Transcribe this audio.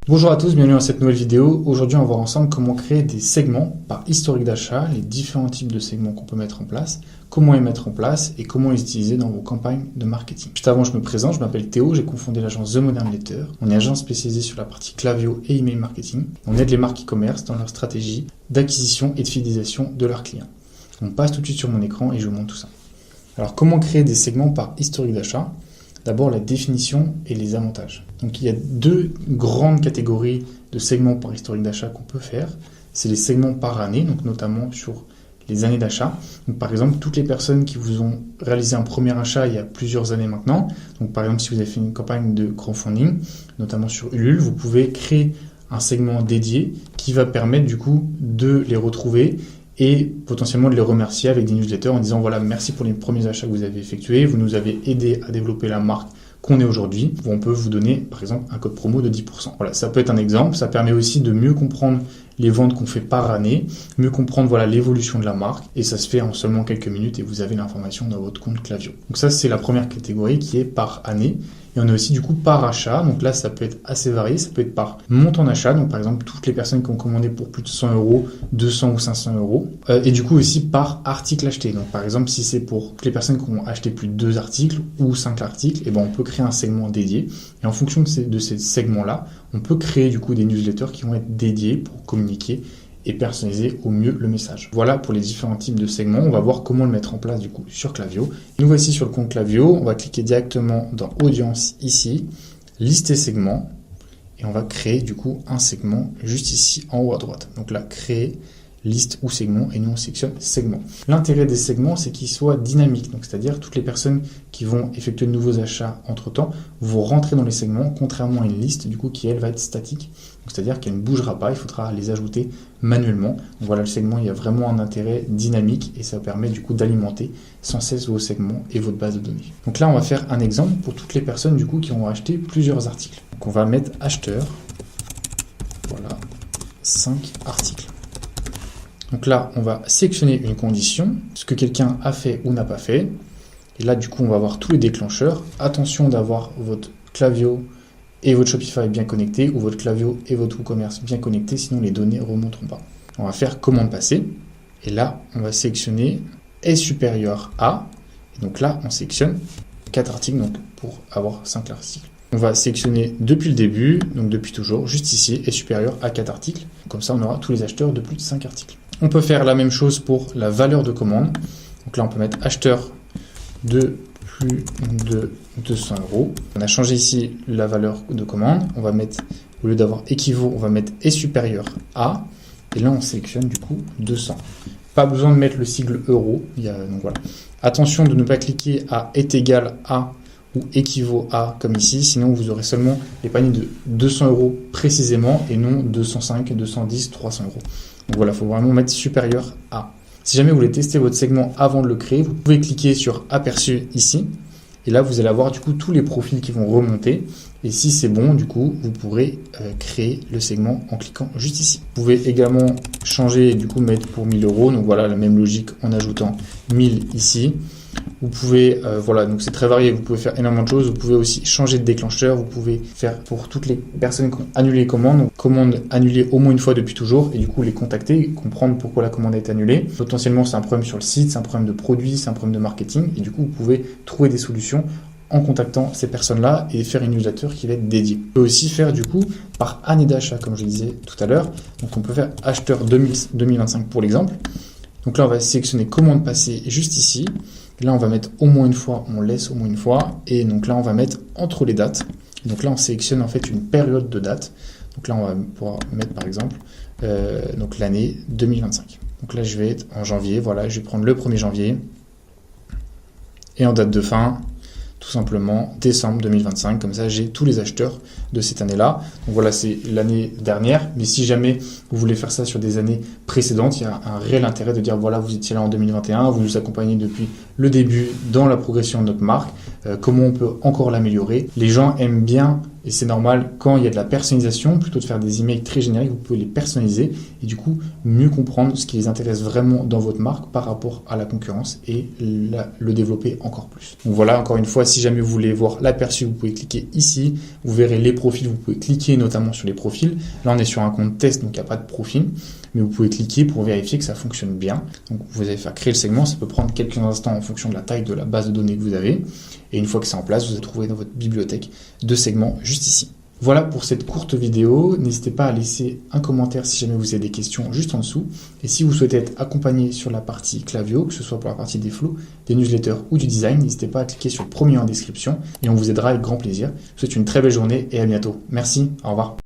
Bonjour à tous, bienvenue dans cette nouvelle vidéo. Aujourd'hui, on va voir ensemble comment créer des segments par historique d'achat, les différents types de segments qu'on peut mettre en place, comment les mettre en place et comment les utiliser dans vos campagnes de marketing. Juste avant, je me présente, je m'appelle Théo, j'ai cofondé l'agence The Modern Letter. On est agence spécialisée sur la partie Klaviyo et email marketing. On aide les marques e-commerce dans leur stratégie d'acquisition et de fidélisation de leurs clients. On passe tout de suite sur mon écran et je vous montre tout ça. Alors, comment créer des segments par historique d'achat ? D'abord, la définition et les avantages. Donc, il y a deux grandes catégories de segments par historique d'achat qu'on peut faire. C'est les segments par année, donc notamment sur les années d'achat. Donc, par exemple, toutes les personnes qui vous ont réalisé un premier achat il y a plusieurs années maintenant. Donc, par exemple, si vous avez fait une campagne de crowdfunding, notamment sur Ulule, vous pouvez créer un segment dédié qui va permettre du coup de les retrouver et potentiellement de les remercier avec des newsletters en disant voilà, merci pour les premiers achats que vous avez effectués, vous nous avez aidé à développer la marque qu'on est aujourd'hui, où on peut vous donner par exemple un code promo de 10%. Voilà, ça peut être un exemple, ça permet aussi de mieux comprendre les ventes qu'on fait par année, mieux comprendre voilà l'évolution de la marque, et ça se fait en seulement quelques minutes et vous avez l'information dans votre compte Klaviyo. Donc ça c'est la première catégorie qui est par année. Et on a aussi du coup par achat, donc là ça peut être assez varié, ça peut être par montant d'achat, donc par exemple toutes les personnes qui ont commandé pour plus de 100 euros, 200 ou 500 euros, et du coup aussi par article acheté. Donc par exemple si c'est pour toutes les personnes qui ont acheté plus de 2 articles ou 5 articles, et ben on peut créer un segment dédié, et en fonction de ces segments-là, on peut créer du coup des newsletters qui vont être dédiés pour communiquer et personnaliser au mieux le message. Voilà pour les différents types de segments. On va voir comment le mettre en place du coup sur Klaviyo. Nous voici sur le compte Klaviyo. On va cliquer directement dans Audience ici, lister segments, et on va créer du coup un segment juste ici en haut à droite. Donc là, créer liste ou segment, et nous on sélectionne segment. L'intérêt des segments, c'est qu'ils soient dynamiques, donc c'est-à-dire toutes les personnes qui vont effectuer de nouveaux achats entre temps vont rentrer dans les segments, contrairement à une liste du coup qui elle va être statique, c'est-à-dire qu'elle ne bougera pas, il faudra les ajouter manuellement. Donc voilà, le segment, il y a vraiment un intérêt dynamique et ça permet du coup d'alimenter sans cesse vos segments et votre base de données. Donc là, on va faire un exemple pour toutes les personnes du coup qui ont acheté plusieurs articles. Donc on va mettre acheteur, voilà, 5 articles. Donc là, on va sélectionner une condition, ce que quelqu'un a fait ou n'a pas fait. Et là, du coup, on va avoir tous les déclencheurs. Attention d'avoir votre Klaviyo et votre Shopify bien connectés, ou votre Klaviyo et votre WooCommerce bien connectés, sinon les données ne remonteront pas. On va faire commande passer. Et là, on va sélectionner est supérieur à. Et donc là, on sélectionne 4 articles donc pour avoir 5 articles. On va sélectionner depuis le début, donc depuis toujours, juste ici, est supérieur à 4 articles. Comme ça, on aura tous les acheteurs de plus de 5 articles. On peut faire la même chose pour la valeur de commande. Donc là, on peut mettre acheteur de plus de 200 euros. On a changé ici la valeur de commande. On va mettre, au lieu d'avoir équivaut, on va mettre est supérieur à. Et là, on sélectionne du coup 200. Pas besoin de mettre le sigle euro. Donc voilà. Attention de ne pas cliquer à est égal à ou équivaut à comme ici, sinon vous aurez seulement les paniers de 200 euros précisément et non 205, 210, 300 euros. Donc voilà, il faut vraiment mettre supérieur à. Si jamais vous voulez tester votre segment avant de le créer, vous pouvez cliquer sur aperçu ici. Et là, vous allez avoir du coup tous les profils qui vont remonter. Et si c'est bon, du coup, vous pourrez créer le segment en cliquant juste ici. Vous pouvez également changer et du coup mettre pour 1000 euros. Donc voilà, la même logique en ajoutant 1000 ici. Vous pouvez, voilà, donc c'est très varié, vous pouvez faire énormément de choses, vous pouvez aussi changer de déclencheur, vous pouvez faire pour toutes les personnes qui ont annulé les commandes, donc commandes annulées au moins une fois depuis toujours, et du coup les contacter, comprendre pourquoi la commande a été annulée. Potentiellement c'est un problème sur le site, c'est un problème de produit, c'est un problème de marketing, et du coup vous pouvez trouver des solutions en contactant ces personnes-là et faire une newsletter qui va être dédiée. On peut aussi faire du coup par année d'achat, comme je le disais tout à l'heure, donc on peut faire acheteur 2025 pour l'exemple. Donc là on va sélectionner commande passée juste ici. Là, on va mettre au moins une fois, on laisse au moins une fois. Et donc là, on va mettre entre les dates. Donc là, on sélectionne en fait une période de date. Donc là, on va pouvoir mettre par exemple donc l'année 2025. Donc là, je vais être en janvier. Voilà, je vais prendre le 1er janvier. Et en date de fin, tout simplement décembre 2025. Comme ça, j'ai tous les acheteurs de cette année-là. Donc voilà, c'est l'année dernière. Mais si jamais vous voulez faire ça sur des années précédentes, il y a un réel intérêt de dire voilà, vous étiez là en 2021, vous nous accompagnez depuis le début dans la progression de notre marque. Comment on peut encore l'améliorer. Les gens aiment bien Et c'est normal, quand il y a de la personnalisation, plutôt de faire des emails très génériques, vous pouvez les personnaliser et du coup mieux comprendre ce qui les intéresse vraiment dans votre marque par rapport à la concurrence et le développer encore plus. Donc voilà, encore une fois, si jamais vous voulez voir l'aperçu, vous pouvez cliquer ici. Vous verrez les profils, vous pouvez cliquer notamment sur les profils. Là, on est sur un compte test, donc il n'y a pas de profil. Mais vous pouvez cliquer pour vérifier que ça fonctionne bien. Donc vous allez faire créer le segment, ça peut prendre quelques instants en fonction de la taille de la base de données que vous avez. Et une fois que c'est en place, vous allez trouver dans votre bibliothèque de segments juste ici. Voilà pour cette courte vidéo. N'hésitez pas à laisser un commentaire si jamais vous avez des questions juste en dessous. Et si vous souhaitez être accompagné sur la partie Klaviyo, que ce soit pour la partie des flows, des newsletters ou du design, n'hésitez pas à cliquer sur le premier en description et on vous aidera avec grand plaisir. Je vous souhaite une très belle journée et à bientôt. Merci, au revoir.